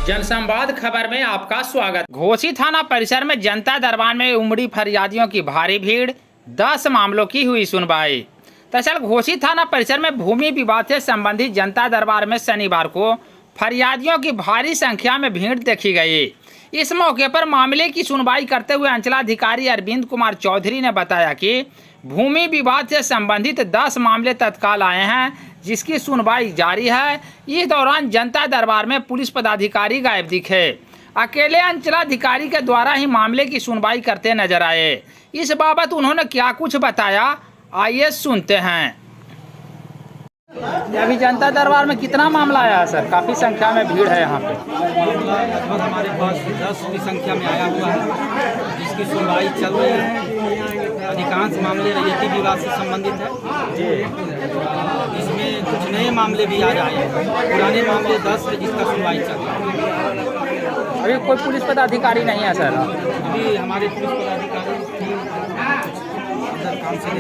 जनसंवाद खबर में आपका स्वागत। घोसी थाना परिसर में जनता दरबार में उमड़ी फरियादियों की भारी भीड़, 10 मामलों की हुई सुनवाई। दरअसल घोसी थाना परिसर में भूमि विवाद से संबंधित जनता दरबार में शनिवार को फरियादियों की भारी संख्या में भीड़ देखी गई। इस मौके पर मामले की सुनवाई करते हुए अंचलाधिकारी अरविंद कुमार चौधरी ने बताया कि भूमि विवाद से संबंधित 10 मामले तत्काल आए हैं, जिसकी सुनवाई जारी है। इस दौरान जनता दरबार में पुलिस पदाधिकारी गायब दिखे। अकेले अंचलाधिकारी के द्वारा ही मामले की सुनवाई करते नजर आए। इस बाबत उन्होंने क्या कुछ बताया, आइए सुनते हैं। अभी जनता दरबार में कितना मामला आया है सर? काफ़ी संख्या में भीड़ है यहाँ पे। लगभग हमारे पास 10 की संख्या में आया हुआ है, जिसकी सुनवाई चल रही है। अधिकांश मामले रैयती विवाद से संबंधित है। इसमें कुछ नए मामले भी आ आए हैं। पुराने मामले 10 है, जिसका सुनवाई चल रही है। अभी कोई पुलिस पदाधिकारी नहीं है सर? अभी हमारे पुलिस पदाधिकारी काम से